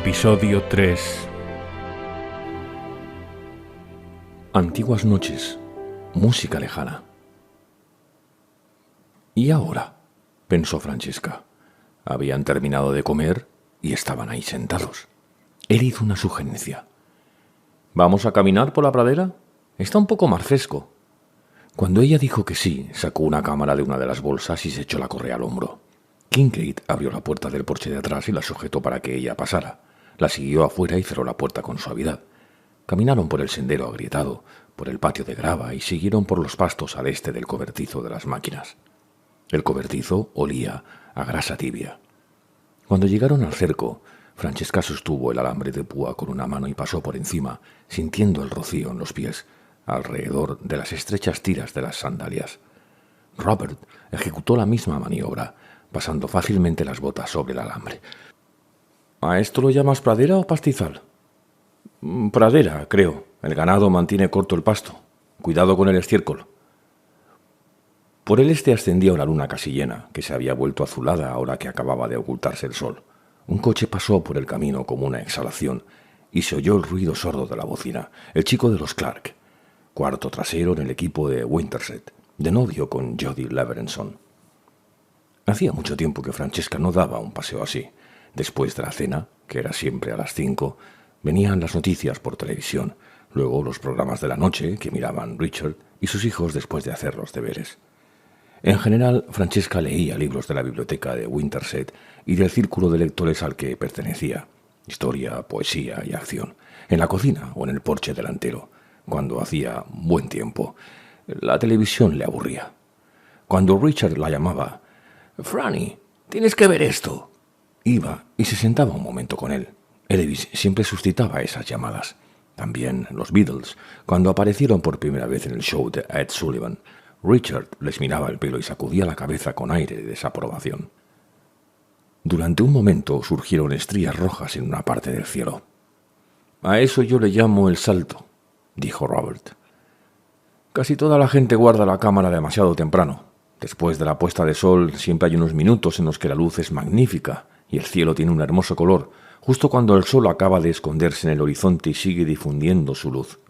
Episodio 3. Antiguas noches, música lejana. ¿Y ahora?, pensó Francesca. Habían terminado de comer y estaban ahí sentados. Él hizo una sugerencia. ¿Vamos a caminar por la pradera? Está un poco más fresco. Cuando ella dijo que sí, sacó una cámara de una de las bolsas y se echó la correa al hombro. Kincaid abrió la puerta del porche de atrás y la sujetó para que ella pasara. La siguió afuera y cerró la puerta con suavidad. Caminaron por el sendero agrietado, por el patio de grava y siguieron por los pastos al este del cobertizo de las máquinas. El cobertizo olía a grasa tibia. Cuando llegaron al cerco, Francesca sostuvo el alambre de púa con una mano y pasó por encima, sintiendo el rocío en los pies, alrededor de las estrechas tiras de las sandalias. Robert ejecutó la misma maniobra, pasando fácilmente las botas sobre el alambre. ¿A esto lo llamas pradera o pastizal? Pradera, creo. El ganado mantiene corto el pasto. Cuidado con el estiércol. Por el este ascendía una luna casi llena, que se había vuelto azulada ahora que acababa de ocultarse el sol. Un coche pasó por el camino como una exhalación, y se oyó el ruido sordo de la bocina. El chico de los Clark, cuarto trasero en el equipo de Winterset, de novio con Jodie Leverenson. Hacía mucho tiempo que Francesca no daba un paseo así. Después de la cena, que era siempre a las 5, venían las noticias por televisión, luego los programas de la noche que miraban Richard y sus hijos después de hacer los deberes. En general, Francesca leía libros de la biblioteca de Winterset y del círculo de lectores al que pertenecía, historia, poesía y acción, en la cocina o en el porche delantero, cuando hacía buen tiempo. La televisión le aburría. Cuando Richard la llamaba, «Franny, tienes que ver esto», iba y se sentaba un momento con él. Elvis siempre suscitaba esas llamadas. También los Beatles, cuando aparecieron por primera vez en el show de Ed Sullivan. Richard les miraba el pelo y sacudía la cabeza con aire de desaprobación. Durante un momento surgieron estrías rojas en una parte del cielo. «A eso yo le llamo el salto», dijo Robert. «Casi toda la gente guarda la cámara demasiado temprano. Después de la puesta de sol siempre hay unos minutos en los que la luz es magnífica y el cielo tiene un hermoso color, justo cuando el sol acaba de esconderse en el horizonte y sigue difundiendo su luz».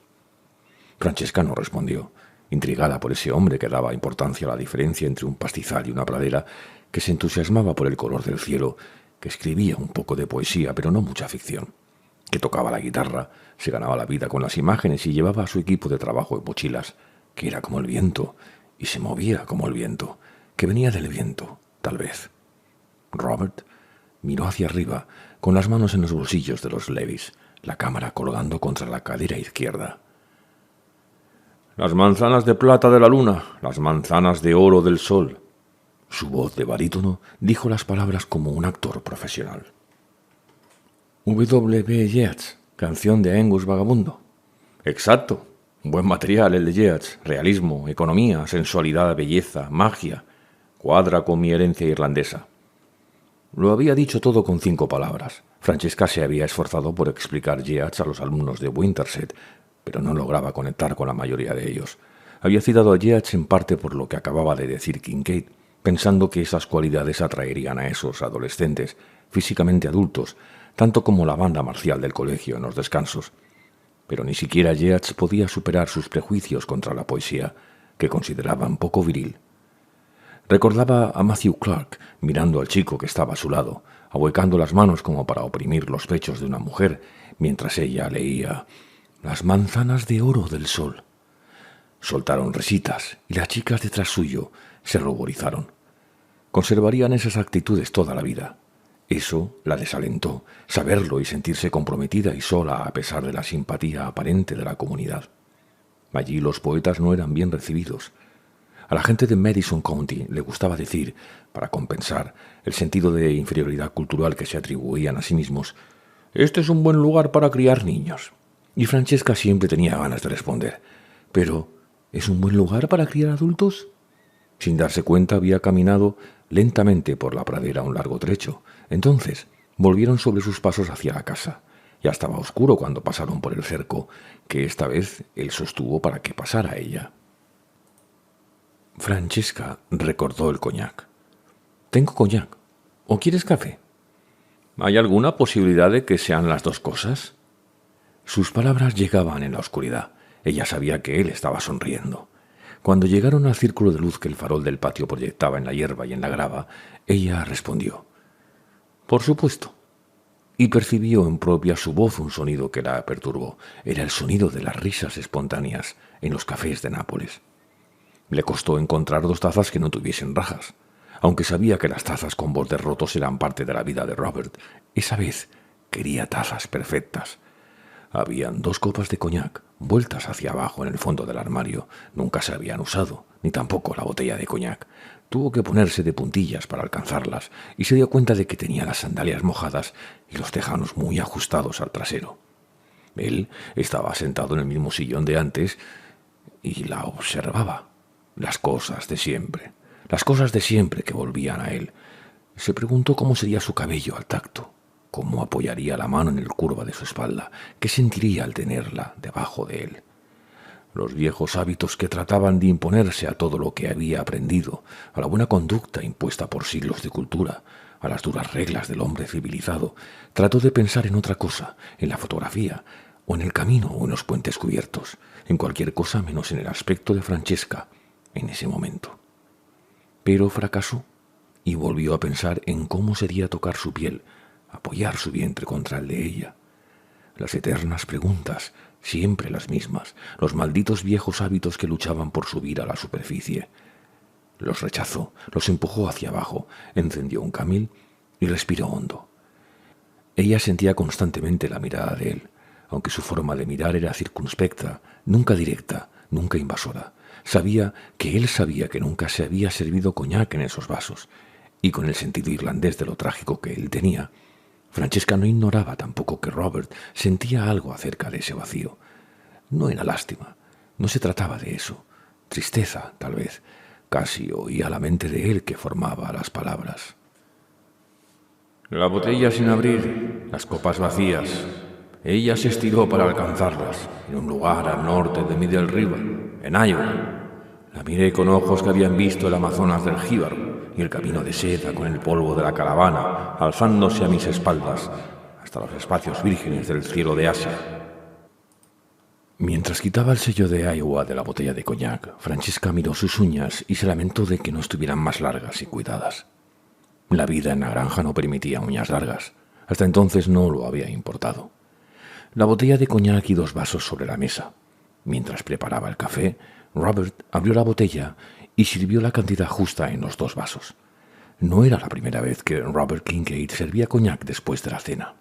Francesca no respondió, intrigada por ese hombre que daba importancia a la diferencia entre un pastizal y una pradera, que se entusiasmaba por el color del cielo, que escribía un poco de poesía pero no mucha ficción, que tocaba la guitarra, se ganaba la vida con las imágenes y llevaba a su equipo de trabajo en mochilas, que era como el viento y se movía como el viento, que venía del viento, tal vez. Robert miró hacia arriba, con las manos en los bolsillos de los Levis, la cámara colgando contra la cadera izquierda. «Las manzanas de plata de la luna, las manzanas de oro del sol». Su voz de barítono dijo las palabras como un actor profesional. W. Yeats, canción de Angus Vagabundo. Exacto. Buen material el de Yeats. Realismo, economía, sensualidad, belleza, magia. Cuadra con mi herencia irlandesa. Lo había dicho todo con 5 palabras. Francesca se había esforzado por explicar Yeats a los alumnos de Winterset, pero no lograba conectar con la mayoría de ellos. Había citado a Yeats en parte por lo que acababa de decir Kincaid, pensando que esas cualidades atraerían a esos adolescentes, físicamente adultos, tanto como la banda marcial del colegio en los descansos. Pero ni siquiera Yeats podía superar sus prejuicios contra la poesía, que consideraban poco viril. Recordaba a Matthew Clark mirando al chico que estaba a su lado, ahuecando las manos como para oprimir los pechos de una mujer, mientras ella leía «Las manzanas de oro del sol». Soltaron risitas y las chicas detrás suyo se ruborizaron. Conservarían esas actitudes toda la vida. Eso la desalentó, saberlo y sentirse comprometida y sola a pesar de la simpatía aparente de la comunidad. Allí los poetas no eran bien recibidos. A la gente de Madison County le gustaba decir, para compensar el sentido de inferioridad cultural que se atribuían a sí mismos, «Este es un buen lugar para criar niños». Y Francesca siempre tenía ganas de responder, «¿Pero es un buen lugar para criar adultos?». Sin darse cuenta había caminado lentamente por la pradera un largo trecho. Entonces volvieron sobre sus pasos hacia la casa. Ya estaba oscuro cuando pasaron por el cerco, que esta vez él sostuvo para que pasara ella. Francesca recordó el coñac. «Tengo coñac. ¿O quieres café?». ¿Hay alguna posibilidad de que sean las dos cosas? Sus palabras llegaban en la oscuridad. Ella sabía que él estaba sonriendo. Cuando llegaron al círculo de luz que el farol del patio proyectaba en la hierba y en la grava, ella respondió: «Por supuesto». Y percibió en propia su voz un sonido que la perturbó. Era el sonido de las risas espontáneas en los cafés de Nápoles. Le costó encontrar 2 tazas que no tuviesen rajas. Aunque sabía que las tazas con bordes rotos eran parte de la vida de Robert, esa vez quería tazas perfectas. Habían 2 copas de coñac vueltas hacia abajo en el fondo del armario. Nunca se habían usado, ni tampoco la botella de coñac. Tuvo que ponerse de puntillas para alcanzarlas y se dio cuenta de que tenía las sandalias mojadas y los tejanos muy ajustados al trasero. Él estaba sentado en el mismo sillón de antes y la observaba. Las cosas de siempre que volvían a él. Se preguntó cómo sería su cabello al tacto, cómo apoyaría la mano en el curva de su espalda, qué sentiría al tenerla debajo de él. Los viejos hábitos que trataban de imponerse a todo lo que había aprendido, a la buena conducta impuesta por siglos de cultura, a las duras reglas del hombre civilizado. Trató de pensar en otra cosa, en la fotografía, o en el camino o en los puentes cubiertos, en cualquier cosa menos en el aspecto de Francesca en ese momento. Pero fracasó y volvió a pensar en cómo sería tocar su piel, apoyar su vientre contra el de ella. Las eternas preguntas, siempre las mismas, los malditos viejos hábitos que luchaban por subir a la superficie. Los rechazó, los empujó hacia abajo, encendió un camil y respiró hondo. Ella sentía constantemente la mirada de él, aunque su forma de mirar era circunspecta, nunca directa, nunca invasora. Sabía que él sabía que nunca se había servido coñac en esos vasos, y con el sentido irlandés de lo trágico que él tenía, Francesca no ignoraba tampoco que Robert sentía algo acerca de ese vacío. No era lástima, no se trataba de eso. Tristeza, tal vez. Casi oía la mente de él que formaba las palabras. La botella sin abrir, las copas vacías. Ella se estiró para alcanzarlas, en un lugar al norte de Middle River, en Iowa. La miré con ojos que habían visto el Amazonas del Jíbaro y el camino de seda con el polvo de la caravana alzándose a mis espaldas hasta los espacios vírgenes del cielo de Asia. Mientras quitaba el sello de Iowa de la botella de coñac, Francesca miró sus uñas y se lamentó de que no estuvieran más largas y cuidadas. La vida en la granja no permitía uñas largas. Hasta entonces no lo había importado. La botella de coñac y 2 vasos sobre la mesa. Mientras preparaba el café, Robert abrió la botella y sirvió la cantidad justa en los 2 vasos. No era la primera vez que Robert Kincaid servía coñac después de la cena.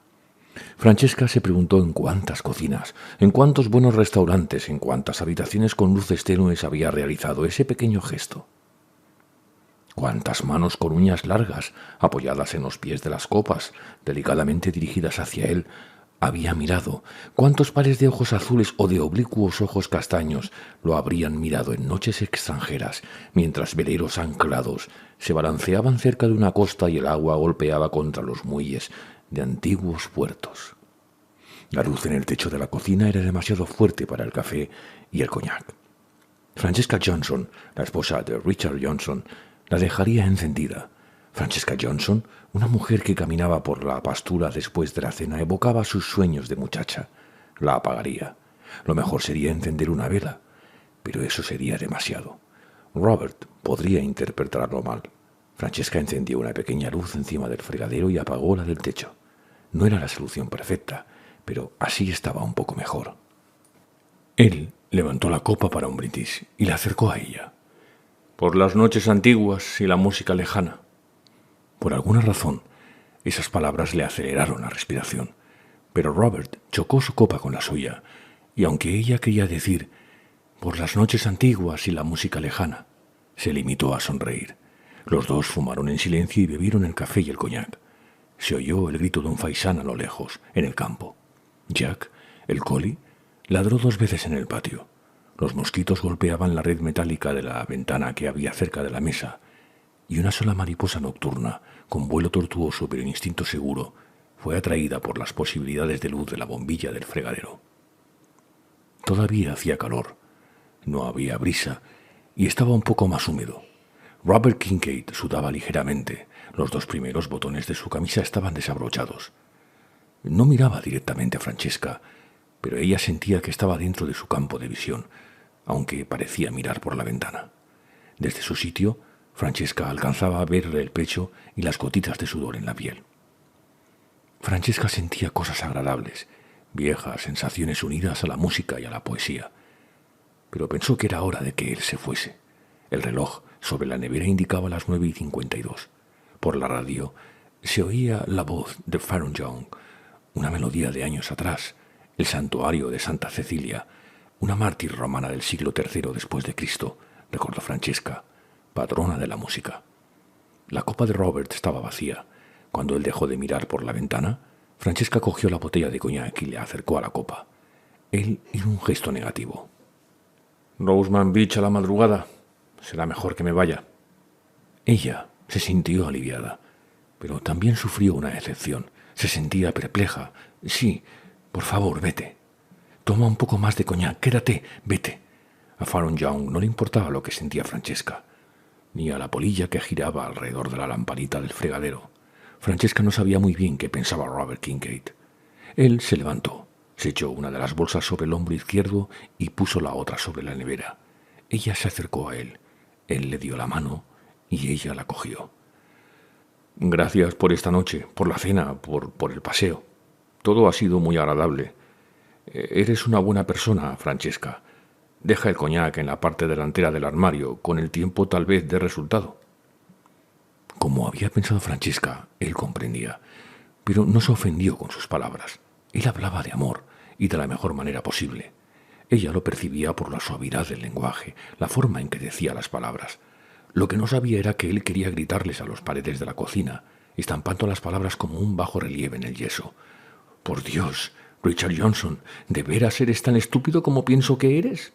Francesca se preguntó en cuántas cocinas, en cuántos buenos restaurantes, en cuántas habitaciones con luces tenues había realizado ese pequeño gesto. Cuántas manos con uñas largas, apoyadas en los pies de las copas, delicadamente dirigidas hacia él, había mirado. Cuántos pares de ojos azules o de oblicuos ojos castaños lo habrían mirado en noches extranjeras, mientras veleros anclados se balanceaban cerca de una costa y el agua golpeaba contra los muelles de antiguos puertos. La luz en el techo de la cocina era demasiado fuerte para el café y el coñac. Francesca Johnson, la esposa de Richard Johnson, la dejaría encendida. Francesca Johnson, una mujer que caminaba por la pastura después de la cena, evocaba sus sueños de muchacha. La apagaría. Lo mejor sería encender una vela, pero eso sería demasiado. Robert podría interpretarlo mal. Francesca encendió una pequeña luz encima del fregadero y apagó la del techo. No era la solución perfecta, pero así estaba un poco mejor. Él levantó la copa para un brindis y la acercó a ella. Por las noches antiguas y la música lejana. Por alguna razón, esas palabras le aceleraron la respiración, pero Robert chocó su copa con la suya, y aunque ella quería decir «por las noches antiguas y la música lejana», se limitó a sonreír. Los dos fumaron en silencio y bebieron el café y el coñac. Se oyó el grito de un faisán a lo lejos, en el campo. Jack, el collie, ladró 2 veces en el patio. Los mosquitos golpeaban la red metálica de la ventana que había cerca de la mesa, y una sola mariposa nocturna, con vuelo tortuoso pero instinto seguro, fue atraída por las posibilidades de luz de la bombilla del fregadero. Todavía hacía calor, no había brisa y estaba un poco más húmedo. Robert Kincaid sudaba ligeramente. Los 2 primeros botones de su camisa estaban desabrochados. No miraba directamente a Francesca, pero ella sentía que estaba dentro de su campo de visión, aunque parecía mirar por la ventana. Desde su sitio, Francesca alcanzaba a verle el pecho y las gotitas de sudor en la piel. Francesca sentía cosas agradables, viejas sensaciones unidas a la música y a la poesía. Pero pensó que era hora de que él se fuese. El reloj sobre la nevera indicaba las 9:52. Por la radio se oía la voz de Faron Young, una melodía de años atrás, el santuario de Santa Cecilia, una mártir romana del siglo III después de Cristo, recordó Francesca, patrona de la música. La copa de Robert estaba vacía. Cuando él dejó de mirar por la ventana, Francesca cogió la botella de coñac y le acercó a la copa. Él hizo un gesto negativo. «Roseman Beach a la madrugada. Será mejor que me vaya». Ella se sintió aliviada, pero también sufrió una decepción. Se sentía perpleja. «Sí, por favor, vete. Toma un poco más de coñac, quédate, vete». A Faron Young no le importaba lo que sentía Francesca, ni a la polilla que giraba alrededor de la lamparita del fregadero. Francesca no sabía muy bien qué pensaba Robert Kincaid. Él se levantó, se echó una de las bolsas sobre el hombro izquierdo y puso la otra sobre la nevera. Ella se acercó a él. Él le dio la mano y ella la cogió. «Gracias por esta noche, por la cena, por el paseo. Todo ha sido muy agradable. Eres una buena persona, Francesca. Deja el coñac en la parte delantera del armario. Con el tiempo tal vez dé resultado». Como había pensado Francesca, él comprendía, pero no se ofendió con sus palabras. Él hablaba de amor y de la mejor manera posible. Ella lo percibía por la suavidad del lenguaje, la forma en que decía las palabras. Lo que no sabía era que él quería gritarles a las paredes de la cocina, estampando las palabras como un bajo relieve en el yeso. «Por Dios, Richard Johnson, ¿de veras eres tan estúpido como pienso que eres?».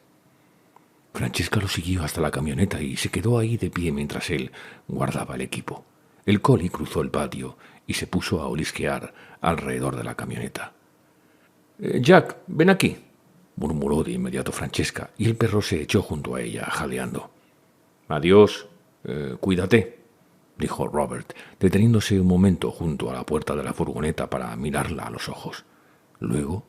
Francesca lo siguió hasta la camioneta y se quedó ahí de pie mientras él guardaba el equipo. El collie cruzó el patio y se puso a olisquear alrededor de la camioneta. «Jack, ven aquí», murmuró de inmediato Francesca, y el perro se echó junto a ella, jadeando. «Adiós, cuídate», dijo Robert, deteniéndose un momento junto a la puerta de la furgoneta para mirarla a los ojos. Luego,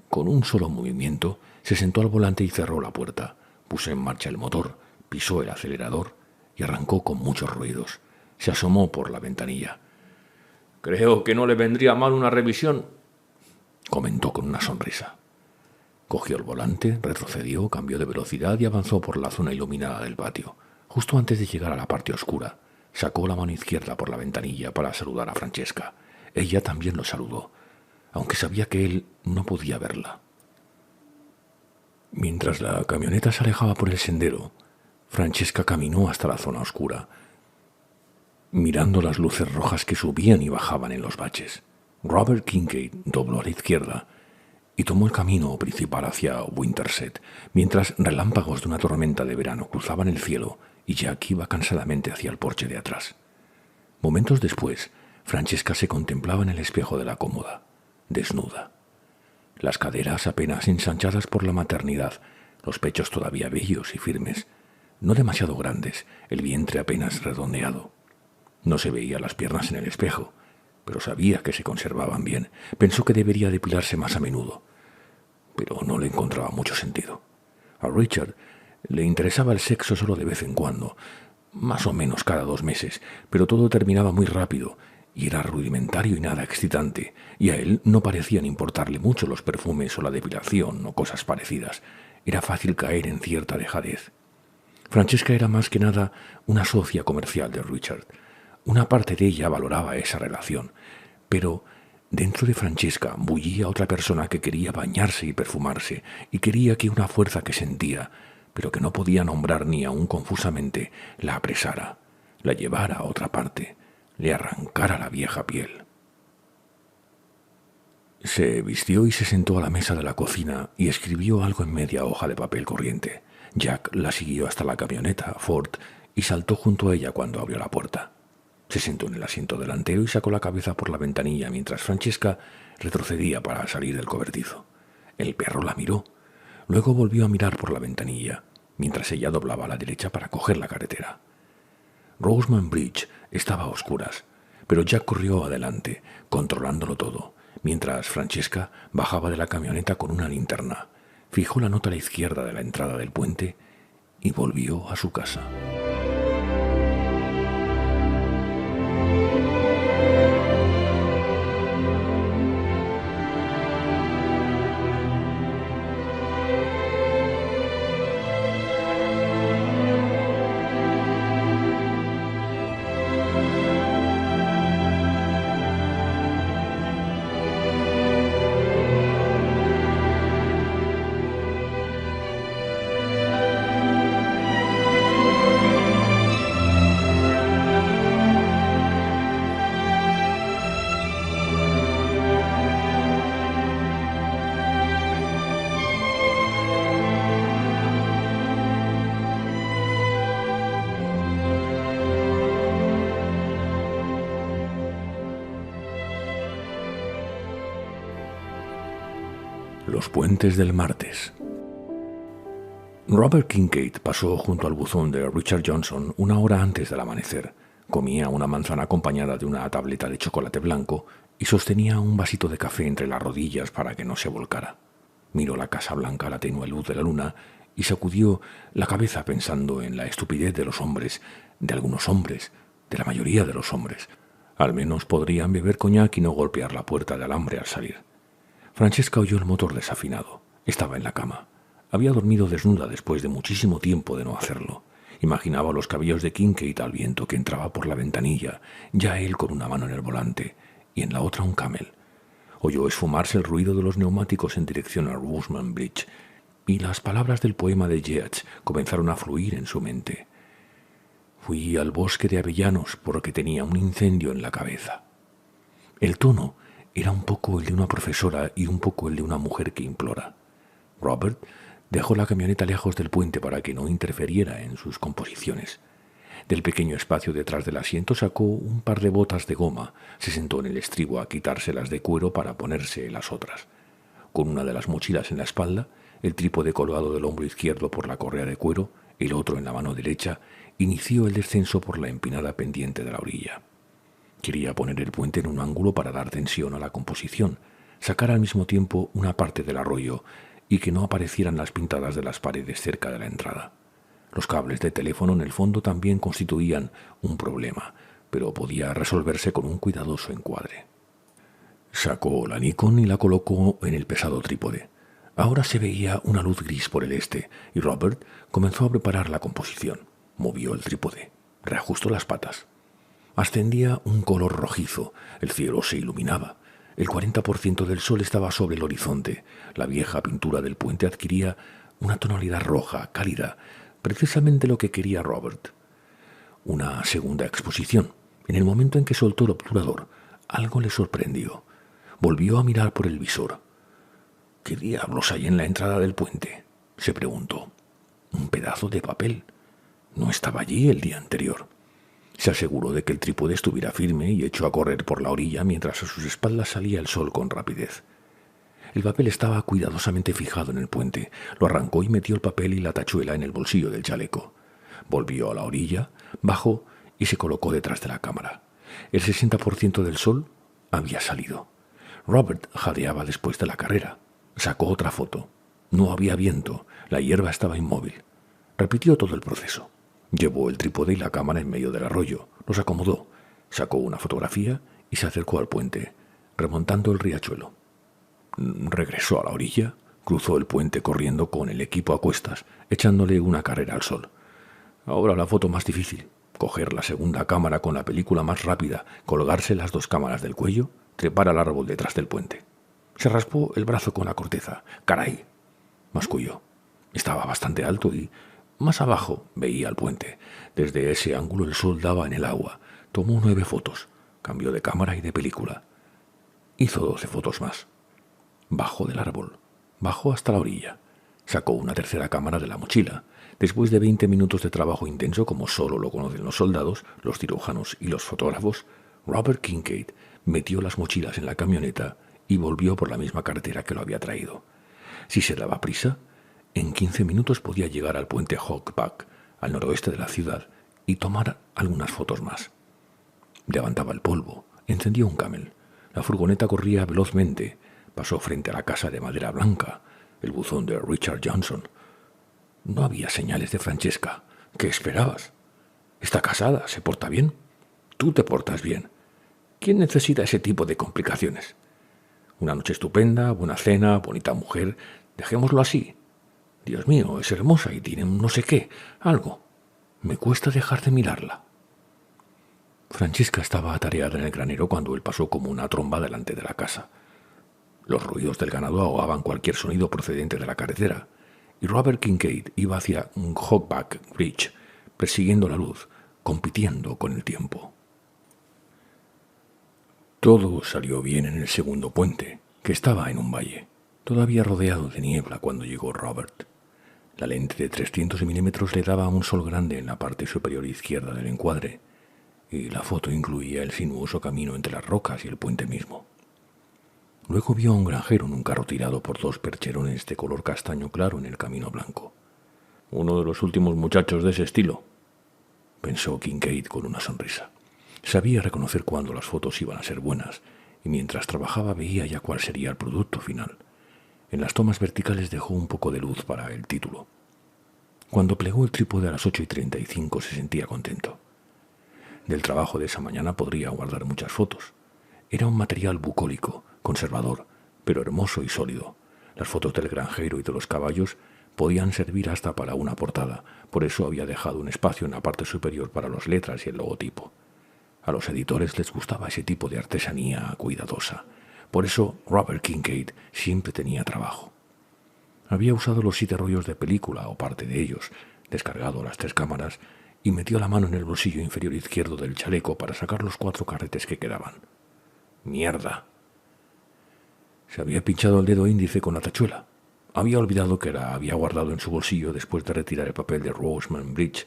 con un solo movimiento, se sentó al volante y cerró la puerta. Puso en marcha el motor, pisó el acelerador y arrancó con muchos ruidos. Se asomó por la ventanilla. «Creo que no le vendría mal una revisión», comentó con una sonrisa. Cogió el volante, retrocedió, cambió de velocidad y avanzó por la zona iluminada del patio. Justo antes de llegar a la parte oscura, sacó la mano izquierda por la ventanilla para saludar a Francesca. Ella también lo saludó, aunque sabía que él no podía verla. Mientras la camioneta se alejaba por el sendero, Francesca caminó hasta la zona oscura, mirando las luces rojas que subían y bajaban en los baches. Robert Kincaid dobló a la izquierda y tomó el camino principal hacia Winterset, mientras relámpagos de una tormenta de verano cruzaban el cielo y Jack iba cansadamente hacia el porche de atrás. Momentos después, Francesca se contemplaba en el espejo de la cómoda, desnuda. Las caderas apenas ensanchadas por la maternidad, los pechos todavía bellos y firmes, no demasiado grandes, el vientre apenas redondeado. No se veía las piernas en el espejo, pero sabía que se conservaban bien. Pensó que debería depilarse más a menudo, pero no le encontraba mucho sentido. A Richard le interesaba el sexo solo de vez en cuando, más o menos cada 2 meses, pero todo terminaba muy rápido y era rudimentario y nada excitante, y a él no parecían importarle mucho los perfumes o la depilación o cosas parecidas. Era fácil caer en cierta dejadez. Francesca era más que nada una socia comercial de Richard. Una parte de ella valoraba esa relación, pero dentro de Francesca bullía otra persona que quería bañarse y perfumarse, y quería que una fuerza que sentía, pero que no podía nombrar ni aún confusamente, la apresara, la llevara a otra parte, le arrancara la vieja piel. Se vistió y se sentó a la mesa de la cocina y escribió algo en media hoja de papel corriente. Jack la siguió hasta la camioneta Ford y saltó junto a ella cuando abrió la puerta. Se sentó en el asiento delantero y sacó la cabeza por la ventanilla mientras Francesca retrocedía para salir del cobertizo. El perro la miró. Luego volvió a mirar por la ventanilla, mientras ella doblaba a la derecha para coger la carretera. Roseman Bridge estaba a oscuras, pero Jack corrió adelante, controlándolo todo, mientras Francesca bajaba de la camioneta con una linterna, fijó la nota a la izquierda de la entrada del puente y volvió a su casa. Los puentes del martes. Robert Kincaid pasó junto al buzón de Richard Johnson una hora antes del amanecer. Comía una manzana acompañada de una tableta de chocolate blanco y sostenía un vasito de café entre las rodillas para que no se volcara. Miró la Casa Blanca a la tenue luz de la luna y sacudió la cabeza pensando en la estupidez de los hombres, de algunos hombres, de la mayoría de los hombres. Al menos podrían beber coñac y no golpear la puerta de alambre al salir. Francesca oyó el motor desafinado. Estaba en la cama. Había dormido desnuda después de muchísimo tiempo de no hacerlo. Imaginaba los cabellos de Kincaid al viento que entraba por la ventanilla, ya él con una mano en el volante y en la otra un Camel. Oyó esfumarse el ruido de los neumáticos en dirección a Roseman Bridge y las palabras del poema de Yeats comenzaron a fluir en su mente. Fui al bosque de avellanos porque tenía un incendio en la cabeza. El tono era un poco el de una profesora y un poco el de una mujer que implora. Robert dejó la camioneta lejos del puente para que no interfiriera en sus composiciones. Del pequeño espacio detrás del asiento sacó un par de botas de goma, se sentó en el estribo a quitárselas de cuero para ponerse las otras. Con una de las mochilas en la espalda, el trípode colgado del hombro izquierdo por la correa de cuero, el otro en la mano derecha, inició el descenso por la empinada pendiente de la orilla. Quería poner el puente en un ángulo para dar tensión a la composición, sacar al mismo tiempo una parte del arroyo y que no aparecieran las pintadas de las paredes cerca de la entrada. Los cables de teléfono en el fondo también constituían un problema, pero podía resolverse con un cuidadoso encuadre. Sacó la Nikon y la colocó en el pesado trípode. Ahora se veía una luz gris por el este y Robert comenzó a preparar la composición. Movió el trípode, reajustó las patas. Ascendía un color rojizo, el cielo se iluminaba. El 40% del sol estaba sobre el horizonte. La vieja pintura del puente adquiría una tonalidad roja, cálida, precisamente lo que quería Robert. Una segunda exposición. En el momento en que soltó el obturador, algo le sorprendió. Volvió a mirar por el visor. ¿Qué diablos hay en la entrada del puente?, se preguntó. Un pedazo de papel. No estaba allí el día anterior. Se aseguró de que el trípode estuviera firme y echó a correr por la orilla mientras a sus espaldas salía el sol con rapidez. El papel estaba cuidadosamente fijado en el puente. Lo arrancó y metió el papel y la tachuela en el bolsillo del chaleco. Volvió a la orilla, bajó y se colocó detrás de la cámara. El 60% del sol había salido. Robert jadeaba después de la carrera. Sacó otra foto. No había viento. La hierba estaba inmóvil. Repitió todo el proceso. Llevó el trípode y la cámara en medio del arroyo. Los acomodó. Sacó una fotografía y se acercó al puente, remontando el riachuelo. Regresó a la orilla, cruzó el puente corriendo con el equipo a cuestas, echándole una carrera al sol. Ahora la foto más difícil. Coger la segunda cámara con la película más rápida, colgarse las dos cámaras del cuello, trepar al árbol detrás del puente. Se raspó el brazo con la corteza. ¡Caray!, masculló. Estaba bastante alto y más abajo veía el puente. Desde ese ángulo el sol daba en el agua. Tomó 9 fotos. Cambió de cámara y de película. Hizo 12 fotos más. Bajó del árbol. Bajó hasta la orilla. Sacó una tercera cámara de la mochila. Después de 20 minutos de trabajo intenso, como solo lo conocen los soldados, los cirujanos y los fotógrafos, Robert Kincaid metió las mochilas en la camioneta y volvió por la misma carretera que lo había traído. Si se daba prisa, en 15 minutos podía llegar al puente Hogback, al noroeste de la ciudad, y tomar algunas fotos más. Levantaba el polvo, encendió un Camel. La furgoneta corría velozmente. Pasó frente a la casa de madera blanca, el buzón de Richard Johnson. No había señales de Francesca. ¿Qué esperabas? Está casada, se porta bien. Tú te portas bien. ¿Quién necesita ese tipo de complicaciones? Una noche estupenda, buena cena, bonita mujer. Dejémoslo así. Dios mío, es hermosa y tiene un no sé qué, algo. Me cuesta dejar de mirarla. Francesca estaba atareada en el granero cuando él pasó como una tromba delante de la casa. Los ruidos del ganado ahogaban cualquier sonido procedente de la carretera, y Robert Kincaid iba hacia un Hogback Bridge, persiguiendo la luz, compitiendo con el tiempo. Todo salió bien en el segundo puente, que estaba en un valle, todavía rodeado de niebla cuando llegó Robert. La lente de 300 milímetros le daba un sol grande en la parte superior izquierda del encuadre, y la foto incluía el sinuoso camino entre las rocas y el puente mismo. Luego vio a un granjero en un carro tirado por dos percherones de color castaño claro en el camino blanco. Uno de los últimos muchachos de ese estilo, pensó Kincaid con una sonrisa. Sabía reconocer cuándo las fotos iban a ser buenas, y mientras trabajaba veía ya cuál sería el producto final. En las tomas verticales dejó un poco de luz para el título. Cuando plegó el trípode a las 8:35 se sentía contento. Del trabajo de esa mañana podría guardar muchas fotos. Era un material bucólico, conservador, pero hermoso y sólido. Las fotos del granjero y de los caballos podían servir hasta para una portada, por eso había dejado un espacio en la parte superior para las letras y el logotipo. A los editores les gustaba ese tipo de artesanía cuidadosa. Por eso Robert Kincaid siempre tenía trabajo. Había usado los 7 rollos de película o parte de ellos, descargado las 3 cámaras y metió la mano en el bolsillo inferior izquierdo del chaleco para sacar los 4 carretes que quedaban. ¡Mierda! Se había pinchado el dedo índice con la tachuela. Había olvidado que la había guardado en su bolsillo después de retirar el papel de Roseman Bridge.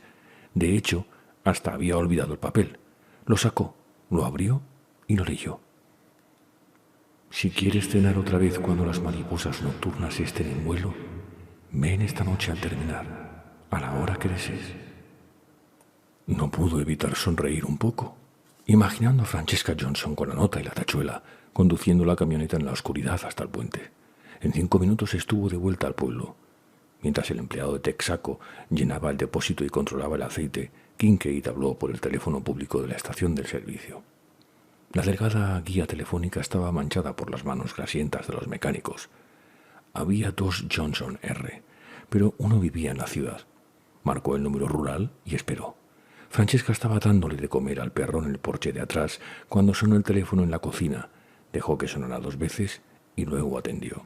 De hecho, hasta había olvidado el papel. Lo sacó, lo abrió y lo leyó. Si quieres cenar otra vez cuando las mariposas nocturnas estén en vuelo, ven esta noche al terminar, a la hora que desees. No pudo evitar sonreír un poco, imaginando a Francesca Johnson con la nota y la tachuela, conduciendo la camioneta en la oscuridad hasta el puente. En 5 minutos estuvo de vuelta al pueblo. Mientras el empleado de Texaco llenaba el depósito y controlaba el aceite, Kincaid habló por el teléfono público de la estación del servicio. La delgada guía telefónica estaba manchada por las manos grasientas de los mecánicos. Había 2 Johnson R, pero uno vivía en la ciudad. Marcó el número rural y esperó. Francesca estaba dándole de comer al perro en el porche de atrás cuando sonó el teléfono en la cocina. Dejó que sonara 2 veces y luego atendió.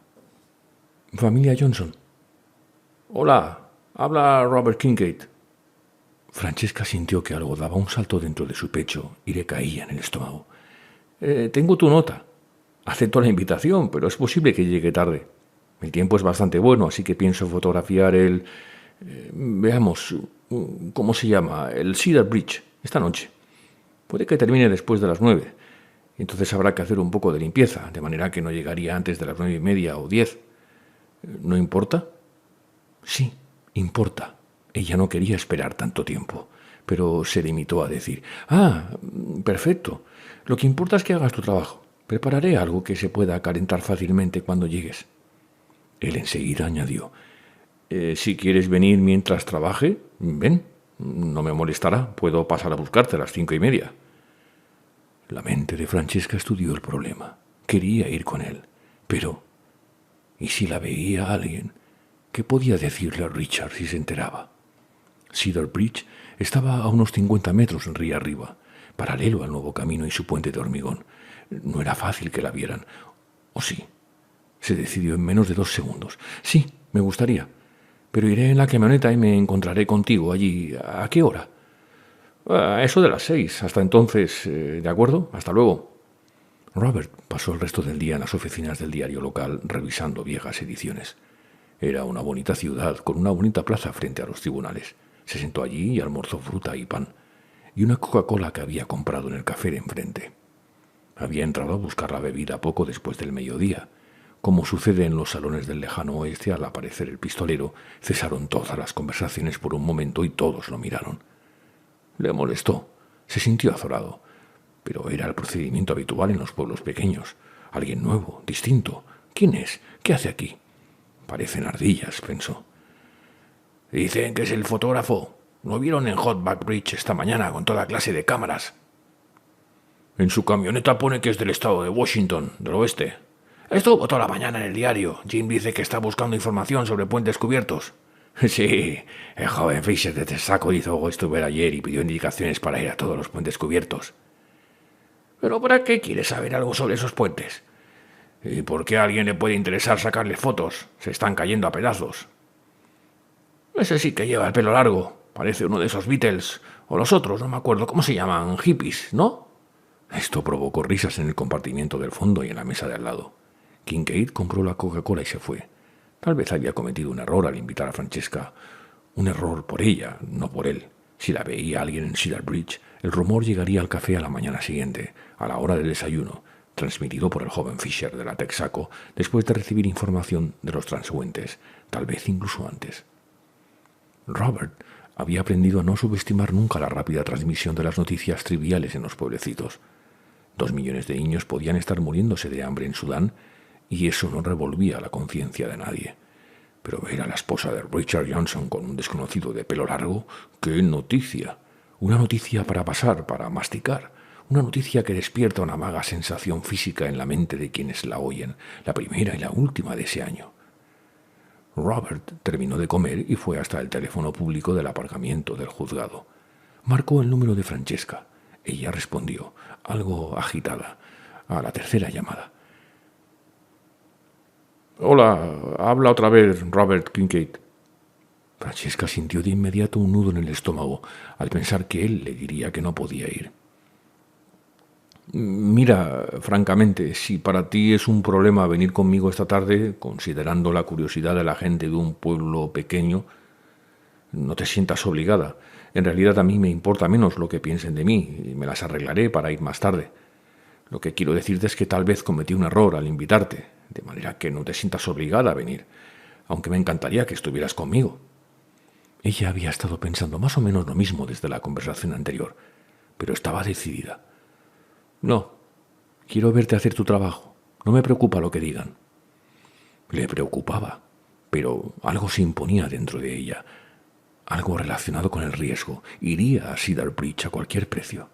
«Familia Johnson». «Hola, habla Robert Kincaid». Francesca sintió que algo daba un salto dentro de su pecho y le caía en el estómago. «Tengo tu nota. Acepto la invitación, pero es posible que llegue tarde. El tiempo es bastante bueno, así que pienso fotografiar el... veamos, ¿cómo se llama? El Cedar Bridge, esta noche. Puede que termine después de las 9. Entonces habrá que hacer un poco de limpieza, de manera que no llegaría antes de las 9:30 o 10. ¿No importa?» «Sí, importa». Ella no quería esperar tanto tiempo, pero se limitó a decir: «Ah, perfecto. Lo que importa es que hagas tu trabajo. Prepararé algo que se pueda calentar fácilmente cuando llegues». Él enseguida añadió: «Si quieres venir mientras trabaje, ven. No me molestará. Puedo pasar a buscarte a las 5:30». La mente de Francesca estudió el problema. Quería ir con él, pero ¿y si la veía alguien? ¿Qué podía decirle a Richard si se enteraba? Cedar Bridge estaba a unos 50 metros en río arriba, paralelo al nuevo camino y su puente de hormigón. No era fácil que la vieran. ¿O sí? Se decidió en menos de 2 segundos. «Sí, me gustaría. Pero iré en la camioneta y me encontraré contigo allí. ¿A qué hora?» «A eso de las 6. Hasta entonces, ¿de acuerdo? Hasta luego». Robert pasó el resto del día en las oficinas del diario local revisando viejas ediciones. Era una bonita ciudad con una bonita plaza frente a los tribunales. Se sentó allí y almorzó fruta y pan, y una Coca-Cola que había comprado en el café de enfrente. Había entrado a buscar la bebida poco después del mediodía. Como sucede en los salones del lejano oeste, al aparecer el pistolero, cesaron todas las conversaciones por un momento y todos lo miraron. Le molestó. Se sintió azorado. Pero era el procedimiento habitual en los pueblos pequeños. Alguien nuevo, distinto. ¿Quién es? ¿Qué hace aquí? Parecen ardillas, pensó. Dicen que es el fotógrafo. Lo vieron en Hotback Bridge esta mañana con toda clase de cámaras. En su camioneta pone que es del estado de Washington, del oeste. Estuvo toda la mañana en el diario. Jim dice que está buscando información sobre puentes cubiertos. Sí, el joven Fisher de Texaco hizo esto ayer y pidió indicaciones para ir a todos los puentes cubiertos. ¿Pero para qué quiere saber algo sobre esos puentes? ¿Y por qué a alguien le puede interesar sacarle fotos? Se están cayendo a pedazos. Ese sí que lleva el pelo largo. Parece uno de esos Beatles. O los otros, no me acuerdo cómo se llaman, hippies, ¿no? Esto provocó risas en el compartimiento del fondo y en la mesa de al lado. Kincaid compró la Coca-Cola y se fue. Tal vez había cometido un error al invitar a Francesca. Un error por ella, no por él. Si la veía alguien en Cedar Bridge, el rumor llegaría al café a la mañana siguiente, a la hora del desayuno, transmitido por el joven Fisher de la Texaco, después de recibir información de los transeúntes, tal vez incluso antes. Robert había aprendido a no subestimar nunca la rápida transmisión de las noticias triviales en los pueblecitos. 2 millones de niños podían estar muriéndose de hambre en Sudán, y eso no revolvía la conciencia de nadie. Pero ver a la esposa de Richard Johnson con un desconocido de pelo largo, ¡qué noticia! Una noticia para pasar, para masticar. Una noticia que despierta una vaga sensación física en la mente de quienes la oyen, la primera y la última de ese año. Robert terminó de comer y fue hasta el teléfono público del aparcamiento del juzgado. Marcó el número de Francesca. Ella respondió, algo agitada, a la tercera llamada. Hola, habla otra vez Robert Kincaid. Francesca sintió de inmediato un nudo en el estómago al pensar que él le diría que no podía ir. Mira, francamente, si para ti es un problema venir conmigo esta tarde, considerando la curiosidad de la gente de un pueblo pequeño, no te sientas obligada. En realidad a mí me importa menos lo que piensen de mí y me las arreglaré para ir más tarde. Lo que quiero decirte es que tal vez cometí un error al invitarte, de manera que no te sientas obligada a venir, aunque me encantaría que estuvieras conmigo. Ella había estado pensando más o menos lo mismo desde la conversación anterior, pero estaba decidida. No, quiero verte hacer tu trabajo. No me preocupa lo que digan. Le preocupaba, pero algo se imponía dentro de ella, algo relacionado con el riesgo. Iría a Cedar Bridge a cualquier precio.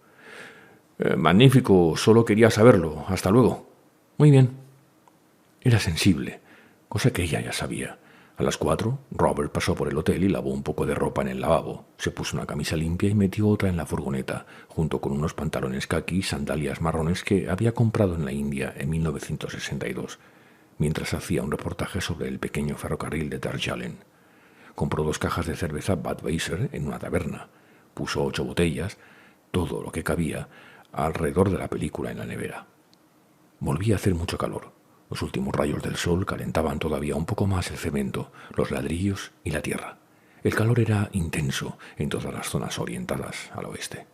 Magnífico, solo quería saberlo. Hasta luego. Muy bien. Era sensible, cosa que ella ya sabía. A las 4, Robert pasó por el hotel y lavó un poco de ropa en el lavabo. Se puso una camisa limpia y metió otra en la furgoneta, junto con unos pantalones caqui y sandalias marrones que había comprado en la India en 1962, mientras hacía un reportaje sobre el pequeño ferrocarril de Darjeeling. Compró 2 cajas de cerveza Budweiser en una taberna. Puso 8 botellas, todo lo que cabía, alrededor de la película en la nevera. Volvía a hacer mucho calor. Los últimos rayos del sol calentaban todavía un poco más el cemento, los ladrillos y la tierra. El calor era intenso en todas las zonas orientadas al oeste.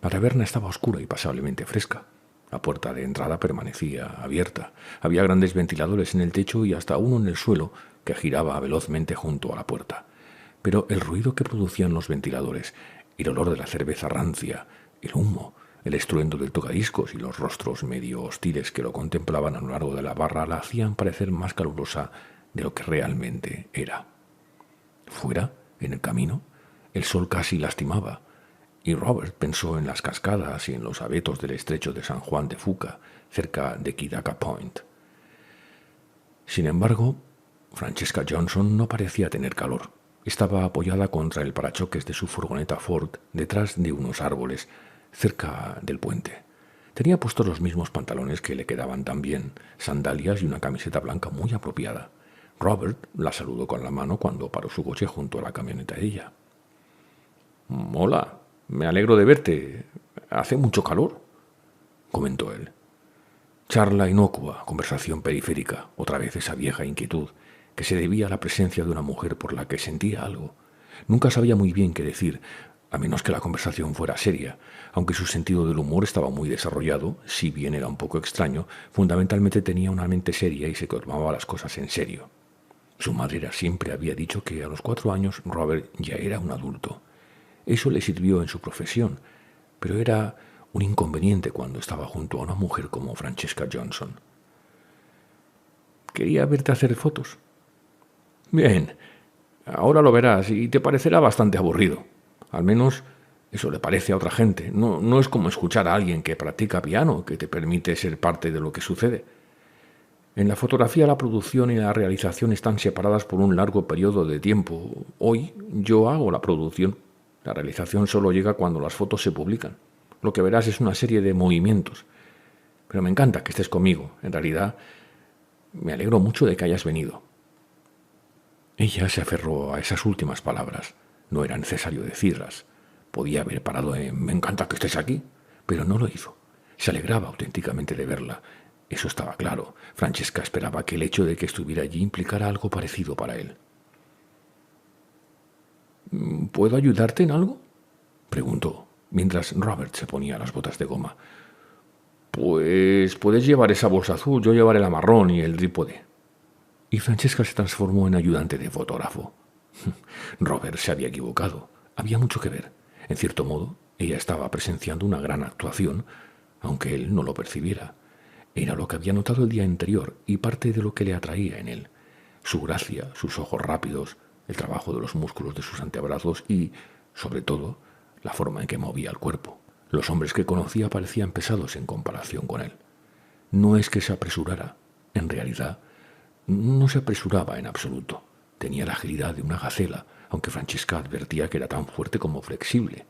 La taberna estaba oscura y pasablemente fresca. La puerta de entrada permanecía abierta. Había grandes ventiladores en el techo y hasta uno en el suelo que giraba velozmente junto a la puerta. Pero el ruido que producían los ventiladores, el olor de la cerveza rancia, el humo, el estruendo del tocadiscos y los rostros medio hostiles que lo contemplaban a lo largo de la barra la hacían parecer más calurosa de lo que realmente era. Fuera, en el camino, el sol casi lastimaba, y Robert pensó en las cascadas y en los abetos del estrecho de San Juan de Fuca, cerca de Kiddaka Point. Sin embargo, Francesca Johnson no parecía tener calor. Estaba apoyada contra el parachoques de su furgoneta Ford detrás de unos árboles, cerca del puente. Tenía puestos los mismos pantalones que le quedaban tan bien, sandalias y una camiseta blanca muy apropiada. Robert la saludó con la mano cuando paró su coche junto a la camioneta de ella. «Hola, me alegro de verte. ¿Hace mucho calor?», comentó él. Charla inocua, conversación periférica, otra vez esa vieja inquietud, que se debía a la presencia de una mujer por la que sentía algo. Nunca sabía muy bien qué decir, a menos que la conversación fuera seria, aunque su sentido del humor estaba muy desarrollado, si bien era un poco extraño, fundamentalmente tenía una mente seria y se tomaba las cosas en serio. Su madre siempre había dicho que a los 4 años Robert ya era un adulto. Eso le sirvió en su profesión, pero era un inconveniente cuando estaba junto a una mujer como Francesca Johnson. «Quería verte hacer fotos». «Bien, ahora lo verás y te parecerá bastante aburrido. Al menos eso le parece a otra gente. No es como escuchar a alguien que practica piano, que te permite ser parte de lo que sucede. En la fotografía la producción y la realización están separadas por un largo periodo de tiempo. Hoy yo hago la producción. La realización solo llega cuando las fotos se publican. Lo que verás es una serie de movimientos. Pero me encanta que estés conmigo. En realidad, me alegro mucho de que hayas venido». Ella se aferró a esas últimas palabras. No era necesario decirlas. Podía haber parado en «me encanta que estés aquí», pero no lo hizo. Se alegraba auténticamente de verla. Eso estaba claro. Francesca esperaba que el hecho de que estuviera allí implicara algo parecido para él. «¿Puedo ayudarte en algo?», preguntó, mientras Robert se ponía las botas de goma. «Pues puedes llevar esa bolsa azul, yo llevaré la marrón y el trípode». Y Francesca se transformó en ayudante de fotógrafo. Robert se había equivocado. Había mucho que ver. En cierto modo, ella estaba presenciando una gran actuación, aunque él no lo percibiera. Era lo que había notado el día anterior y parte de lo que le atraía en él. Su gracia, sus ojos rápidos, el trabajo de los músculos de sus antebrazos y, sobre todo, la forma en que movía el cuerpo. Los hombres que conocía parecían pesados en comparación con él. No es que se apresurara. En realidad, no se apresuraba en absoluto. Tenía la agilidad de una gacela, aunque Francesca advertía que era tan fuerte como flexible.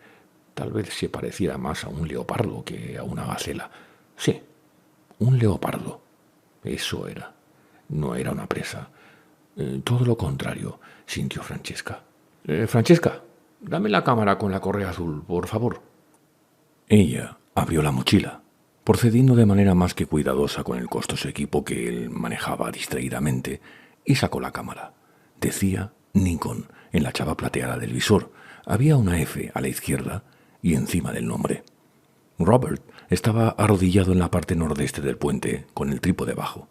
Tal vez se pareciera más a un leopardo que a una gacela. Sí, un leopardo. Eso era. No era una presa. Todo lo contrario, sintió Francesca. «Francesca, dame la cámara con la correa azul, por favor». Ella abrió la mochila, procediendo de manera más que cuidadosa con el costoso equipo que él manejaba distraídamente, y sacó la cámara. Decía Nikon en la chapa plateada del visor. Había una F a la izquierda y encima del nombre. Robert estaba arrodillado en la parte nordeste del puente, con el trípode bajo.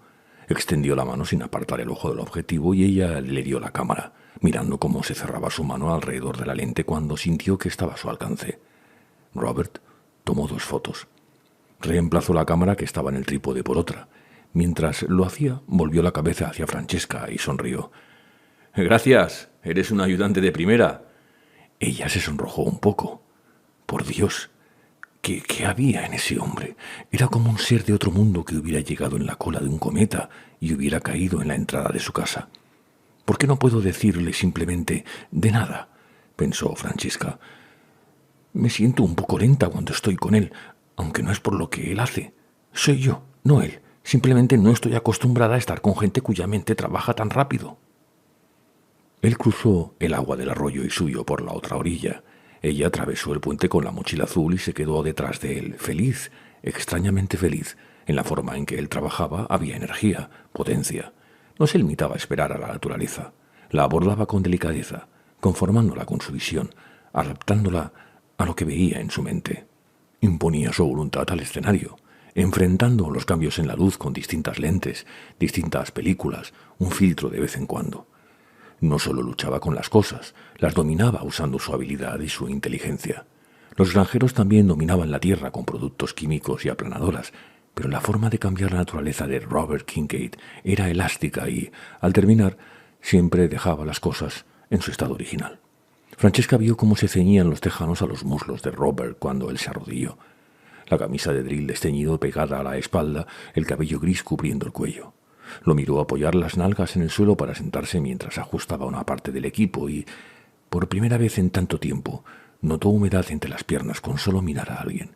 Extendió la mano sin apartar el ojo del objetivo y ella le dio la cámara, mirando cómo se cerraba su mano alrededor de la lente cuando sintió que estaba a su alcance. Robert tomó 2 fotos. Reemplazó la cámara que estaba en el trípode por otra. Mientras lo hacía, volvió la cabeza hacia Francesca y sonrió. «Gracias, eres un ayudante de primera». Ella se sonrojó un poco. Por Dios, ¿qué había en ese hombre? Era como un ser de otro mundo que hubiera llegado en la cola de un cometa y hubiera caído en la entrada de su casa. «¿Por qué no puedo decirle simplemente de nada?», pensó Francesca. «Me siento un poco lenta cuando estoy con él, aunque no es por lo que él hace. Soy yo, no él. Simplemente no estoy acostumbrada a estar con gente cuya mente trabaja tan rápido». Él cruzó el agua del arroyo y subió por la otra orilla. Ella atravesó el puente con la mochila azul y se quedó detrás de él, feliz, extrañamente feliz. En la forma en que él trabajaba había energía, potencia. No se limitaba a esperar a la naturaleza. La abordaba con delicadeza, conformándola con su visión, adaptándola a lo que veía en su mente. Imponía su voluntad al escenario, enfrentando los cambios en la luz con distintas lentes, distintas películas, un filtro de vez en cuando. No solo luchaba con las cosas, las dominaba usando su habilidad y su inteligencia. Los granjeros también dominaban la tierra con productos químicos y aplanadoras, pero la forma de cambiar la naturaleza de Robert Kincaid era elástica y, al terminar, siempre dejaba las cosas en su estado original. Francesca vio cómo se ceñían los tejanos a los muslos de Robert cuando él se arrodilló. La camisa de drill desteñido pegada a la espalda, el cabello gris cubriendo el cuello. Lo miró apoyar las nalgas en el suelo para sentarse mientras ajustaba una parte del equipo y, por primera vez en tanto tiempo, notó humedad entre las piernas con solo mirar a alguien.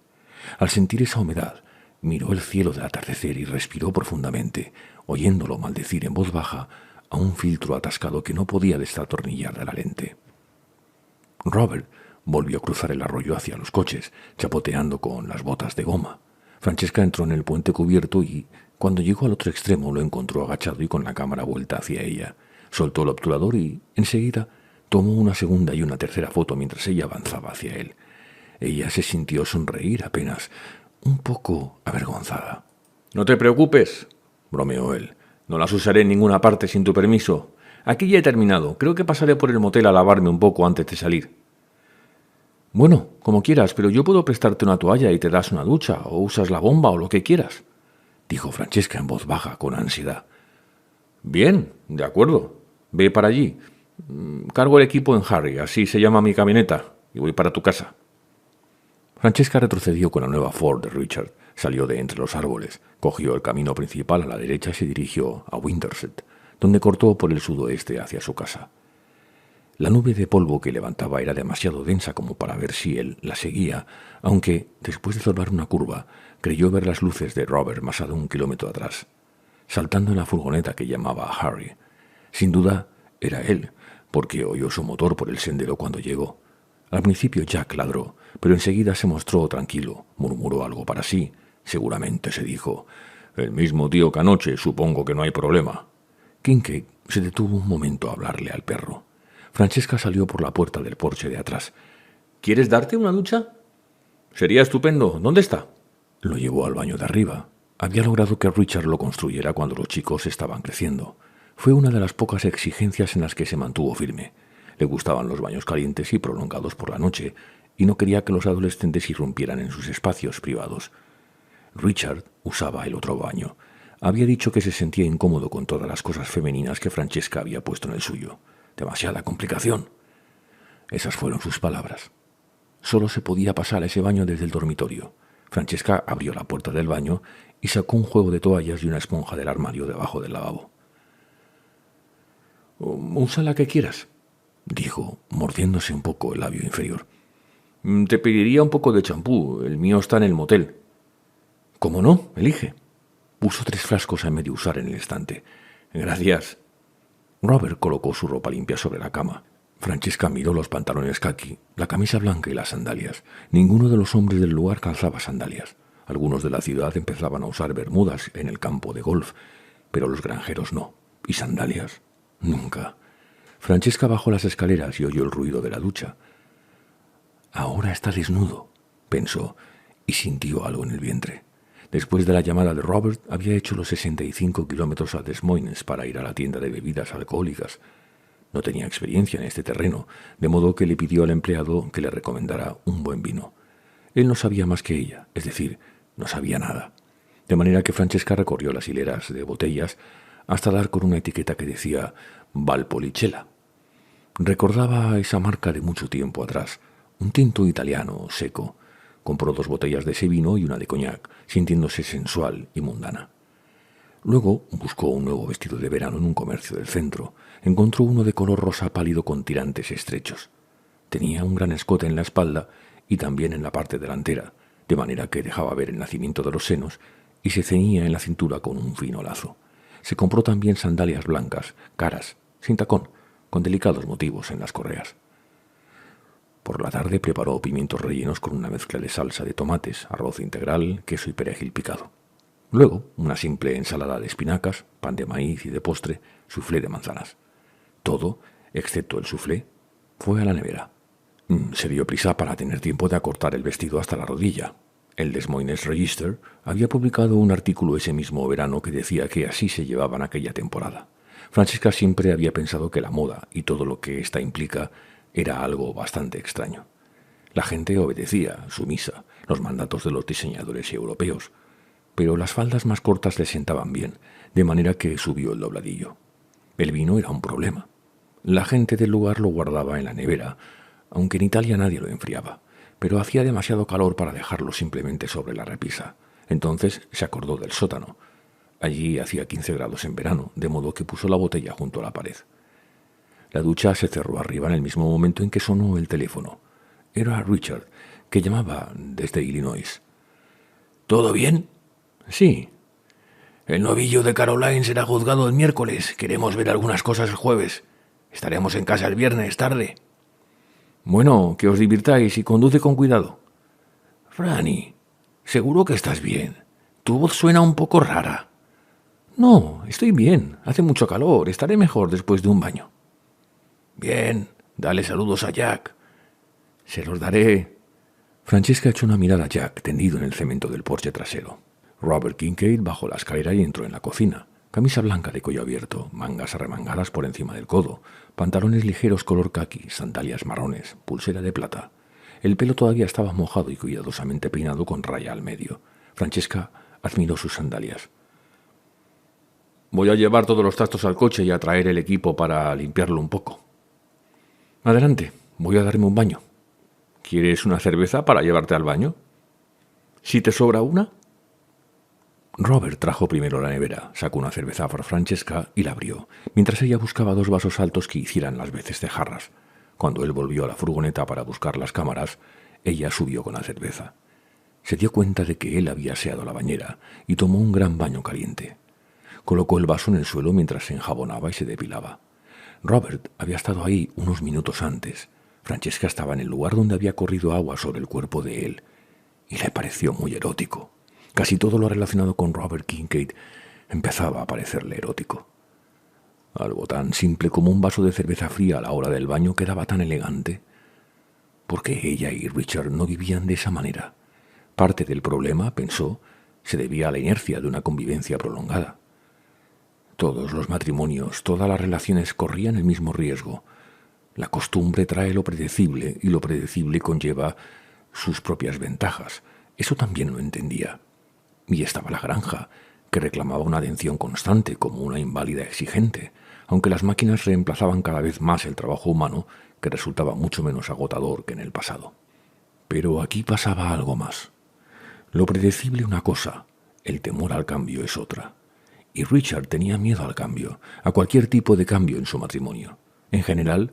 Al sentir esa humedad, miró el cielo del atardecer y respiró profundamente, oyéndolo maldecir en voz baja a un filtro atascado que no podía desatornillar de la lente. Robert volvió a cruzar el arroyo hacia los coches, chapoteando con las botas de goma. Francesca entró en el puente cubierto y, cuando llegó al otro extremo, lo encontró agachado y con la cámara vuelta hacia ella. Soltó el obturador y, enseguida, tomó una segunda y una tercera foto mientras ella avanzaba hacia él. Ella se sintió sonreír apenas, un poco avergonzada. «No te preocupes», bromeó él. «No las usaré en ninguna parte sin tu permiso. Aquí ya he terminado. Creo que pasaré por el motel a lavarme un poco antes de salir». Bueno, como quieras, pero yo puedo prestarte una toalla y te das una ducha, o usas la bomba o lo que quieras, dijo Francesca en voz baja, con ansiedad. Bien, de acuerdo. Ve para allí. Cargo el equipo en Harry, así se llama mi camioneta, y voy para tu casa. Francesca retrocedió con la nueva Ford de Richard, salió de entre los árboles, cogió el camino principal a la derecha y se dirigió a Winterset, donde cortó por el sudoeste hacia su casa. La nube de polvo que levantaba era demasiado densa como para ver si él la seguía, aunque, después de doblar una curva, creyó ver las luces de Robert más de 1 kilómetro atrás, saltando en la furgoneta que llamaba a Harry. Sin duda, era él, porque oyó su motor por el sendero cuando llegó. Al principio Jack ladró, pero enseguida se mostró tranquilo, murmuró algo para sí. Seguramente, se dijo, el mismo tío que anoche, supongo que no hay problema. Kincaid se detuvo un momento a hablarle al perro. Francesca salió por la puerta del porche de atrás. ¿Quieres darte una ducha? Sería estupendo. ¿Dónde está? Lo llevó al baño de arriba. Había logrado que Richard lo construyera cuando los chicos estaban creciendo. Fue una de las pocas exigencias en las que se mantuvo firme. Le gustaban los baños calientes y prolongados por la noche, y no quería que los adolescentes irrumpieran en sus espacios privados. Richard usaba el otro baño. Había dicho que se sentía incómodo con todas las cosas femeninas que Francesca había puesto en el suyo. Demasiada complicación. Esas fueron sus palabras. Solo se podía pasar a ese baño desde el dormitorio. Francesca abrió la puerta del baño y sacó un juego de toallas y una esponja del armario debajo del lavabo. «Usa la que quieras», dijo, mordiéndose un poco el labio inferior. «Te pediría un poco de champú. El mío está en el motel». «¿Cómo no? Elige». Puso 3 frascos a medio usar en el estante. «Gracias». Robert colocó su ropa limpia sobre la cama. Francesca miró los pantalones caqui, la camisa blanca y las sandalias. Ninguno de los hombres del lugar calzaba sandalias. Algunos de la ciudad empezaban a usar bermudas en el campo de golf, pero los granjeros no. ¿Y sandalias? Nunca. Francesca bajó las escaleras y oyó el ruido de la ducha. Ahora está desnudo, pensó, y sintió algo en el vientre. Después de la llamada de Robert, había hecho los 65 kilómetros a Des Moines para ir a la tienda de bebidas alcohólicas. No tenía experiencia en este terreno, de modo que le pidió al empleado que le recomendara un buen vino. Él no sabía más que ella, es decir, no sabía nada. De manera que Francesca recorrió las hileras de botellas hasta dar con una etiqueta que decía Valpolicella. Recordaba esa marca de mucho tiempo atrás, un tinto italiano seco. Compró 2 botellas de ese vino y una de coñac, sintiéndose sensual y mundana. Luego buscó un nuevo vestido de verano en un comercio del centro. Encontró uno de color rosa pálido con tirantes estrechos. Tenía un gran escote en la espalda y también en la parte delantera, de manera que dejaba ver el nacimiento de los senos y se ceñía en la cintura con un fino lazo. Se compró también sandalias blancas, caras, sin tacón, con delicados motivos en las correas. Por la tarde preparó pimientos rellenos con una mezcla de salsa de tomates, arroz integral, queso y perejil picado. Luego, una simple ensalada de espinacas, pan de maíz y de postre, soufflé de manzanas. Todo, excepto el soufflé, fue a la nevera. Se dio prisa para tener tiempo de acortar el vestido hasta la rodilla. El Des Moines Register había publicado un artículo ese mismo verano que decía que así se llevaban aquella temporada. Francesca siempre había pensado que la moda y todo lo que ésta implica era algo bastante extraño. La gente obedecía, sumisa, los mandatos de los diseñadores europeos, pero las faldas más cortas le sentaban bien, de manera que subió el dobladillo. El vino era un problema. La gente del lugar lo guardaba en la nevera, aunque en Italia nadie lo enfriaba, pero hacía demasiado calor para dejarlo simplemente sobre la repisa. Entonces se acordó del sótano. Allí hacía 15 grados en verano, de modo que puso la botella junto a la pared. La ducha se cerró arriba en el mismo momento en que sonó el teléfono. Era Richard, que llamaba desde Illinois. ¿Todo bien? Sí. El novillo de Caroline será juzgado el miércoles. Queremos ver algunas cosas el jueves. Estaremos en casa el viernes tarde. Bueno, que os divirtáis y conduce con cuidado. Franny, seguro que estás bien. Tu voz suena un poco rara. No, estoy bien. Hace mucho calor. Estaré mejor después de un baño. Bien, dale saludos a Jack. Se los daré. Francesca echó una mirada a Jack, tendido en el cemento del porche trasero. Robert Kincaid bajó la escalera y entró en la cocina. Camisa blanca de cuello abierto, mangas arremangadas por encima del codo, pantalones ligeros color caqui, sandalias marrones, pulsera de plata. El pelo todavía estaba mojado y cuidadosamente peinado con raya al medio. Francesca admiró sus sandalias. «Voy a llevar todos los trastos al coche y a traer el equipo para limpiarlo un poco». «Adelante, voy a darme un baño». «¿Quieres una cerveza para llevarte al baño? ¿Si te sobra una?» Robert trajo primero la nevera, sacó una cerveza para Francesca y la abrió, mientras ella buscaba 2 vasos altos que hicieran las veces de jarras. Cuando él volvió a la furgoneta para buscar las cámaras, ella subió con la cerveza. Se dio cuenta de que él había aseado la bañera y tomó un gran baño caliente. Colocó el vaso en el suelo mientras se enjabonaba y se depilaba. Robert había estado ahí unos minutos antes. Francesca estaba en el lugar donde había corrido agua sobre el cuerpo de él, y le pareció muy erótico. Casi todo lo relacionado con Robert Kincaid empezaba a parecerle erótico. Algo tan simple como un vaso de cerveza fría a la hora del baño quedaba tan elegante. ¿Por qué ella y Richard no vivían de esa manera? Parte del problema, pensó, se debía a la inercia de una convivencia prolongada. Todos los matrimonios, todas las relaciones corrían el mismo riesgo. La costumbre trae lo predecible y lo predecible conlleva sus propias ventajas. Eso también lo entendía. Y estaba la granja, que reclamaba una atención constante como una inválida exigente, aunque las máquinas reemplazaban cada vez más el trabajo humano, que resultaba mucho menos agotador que en el pasado. Pero aquí pasaba algo más. Lo predecible una cosa, el temor al cambio es otra. Y Richard tenía miedo al cambio, a cualquier tipo de cambio en su matrimonio. En general,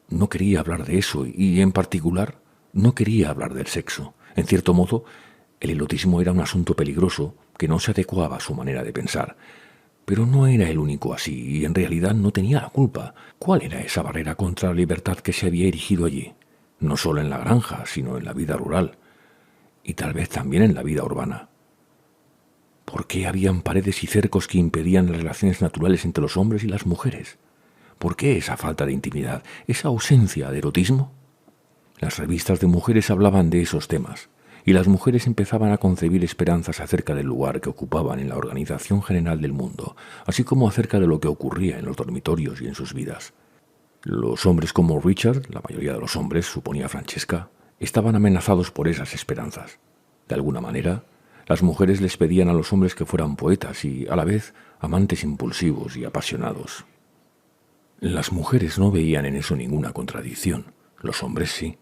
no quería hablar de eso y, en particular, no quería hablar del sexo. En cierto modo, el erotismo era un asunto peligroso que no se adecuaba a su manera de pensar. Pero no era el único así, y en realidad no tenía la culpa. ¿Cuál era esa barrera contra la libertad que se había erigido allí? No solo en la granja, sino en la vida rural, y tal vez también en la vida urbana. ¿Por qué habían paredes y cercos que impedían las relaciones naturales entre los hombres y las mujeres? ¿Por qué esa falta de intimidad, esa ausencia de erotismo? Las revistas de mujeres hablaban de esos temas, y las mujeres empezaban a concebir esperanzas acerca del lugar que ocupaban en la organización general del mundo, así como acerca de lo que ocurría en los dormitorios y en sus vidas. Los hombres como Richard, la mayoría de los hombres, suponía Francesca, estaban amenazados por esas esperanzas. De alguna manera, las mujeres les pedían a los hombres que fueran poetas y, a la vez, amantes impulsivos y apasionados. Las mujeres no veían en eso ninguna contradicción. Los hombres sí.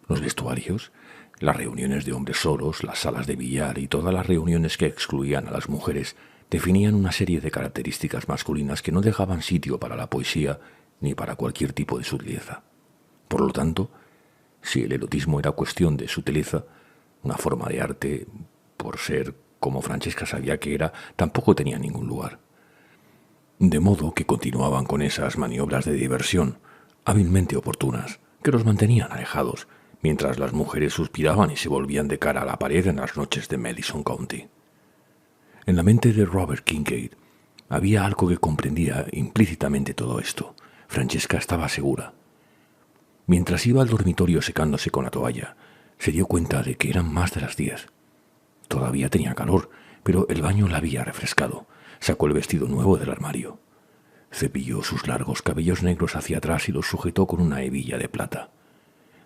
Los vestuarios, las reuniones de hombres solos, las salas de billar y todas las reuniones que excluían a las mujeres definían una serie de características masculinas que no dejaban sitio para la poesía ni para cualquier tipo de sutileza. Por lo tanto, si el erotismo era cuestión de sutileza, una forma de arte, por ser como Francesca sabía que era, tampoco tenía ningún lugar. De modo que continuaban con esas maniobras de diversión, hábilmente oportunas, que los mantenían alejados, mientras las mujeres suspiraban y se volvían de cara a la pared en las noches de Madison County. En la mente de Robert Kincaid había algo que comprendía implícitamente todo esto. Francesca estaba segura. Mientras iba al dormitorio secándose con la toalla, se dio cuenta de que eran más de las 10. Todavía tenía calor, pero el baño la había refrescado. Sacó el vestido nuevo del armario. Cepilló sus largos cabellos negros hacia atrás y los sujetó con una hebilla de plata.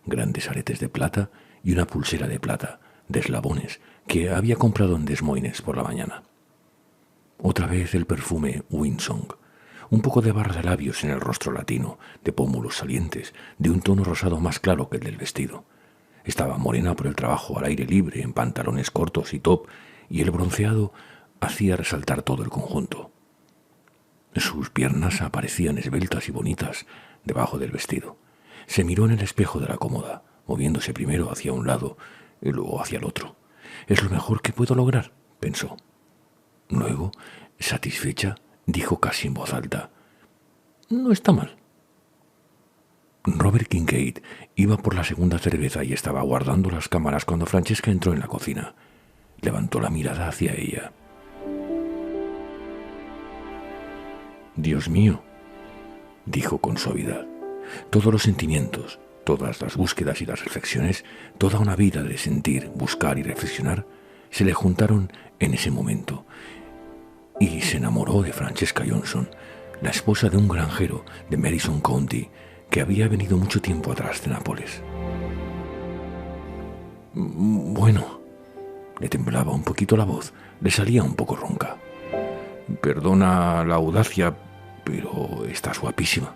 Grandes aretes de plata y una pulsera de plata, de eslabones, que había comprado en Des Moines por la mañana. Otra vez el perfume Winsong, un poco de barra de labios en el rostro latino, de pómulos salientes, de un tono rosado más claro que el del vestido. Estaba morena por el trabajo al aire libre, en pantalones cortos y top, y el bronceado hacía resaltar todo el conjunto. Sus piernas aparecían esbeltas y bonitas debajo del vestido. Se miró en el espejo de la cómoda, moviéndose primero hacia un lado y luego hacia el otro. «Es lo mejor que puedo lograr», pensó. Luego, satisfecha, dijo casi en voz alta: «No está mal». Robert Kincaid iba por la segunda cerveza y estaba guardando las cámaras cuando Francesca entró en la cocina. Levantó la mirada hacia ella. «Dios mío», dijo con suavidad. Todos los sentimientos, todas las búsquedas y las reflexiones, toda una vida de sentir, buscar y reflexionar, se le juntaron en ese momento. Y se enamoró de Francesca Johnson, la esposa de un granjero de Madison County, que había venido mucho tiempo atrás de Nápoles. Bueno, le temblaba un poquito la voz, le salía un poco ronca. Perdona la audacia, pero estás guapísima.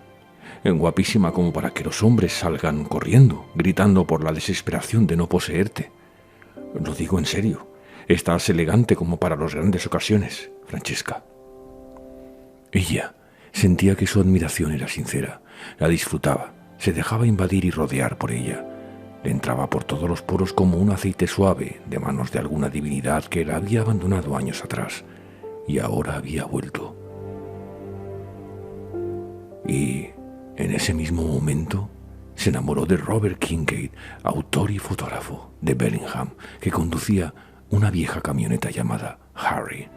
Guapísima como para que los hombres salgan corriendo, gritando por la desesperación de no poseerte. Lo digo en serio. Estás elegante como para las grandes ocasiones, Francesca. Ella sentía que su admiración era sincera, la disfrutaba, se dejaba invadir y rodear por ella. Le entraba por todos los poros como un aceite suave de manos de alguna divinidad que la había abandonado años atrás y ahora había vuelto. Y en ese mismo momento se enamoró de Robert Kincaid, autor y fotógrafo de Bellingham, que conducía una vieja camioneta llamada Harry.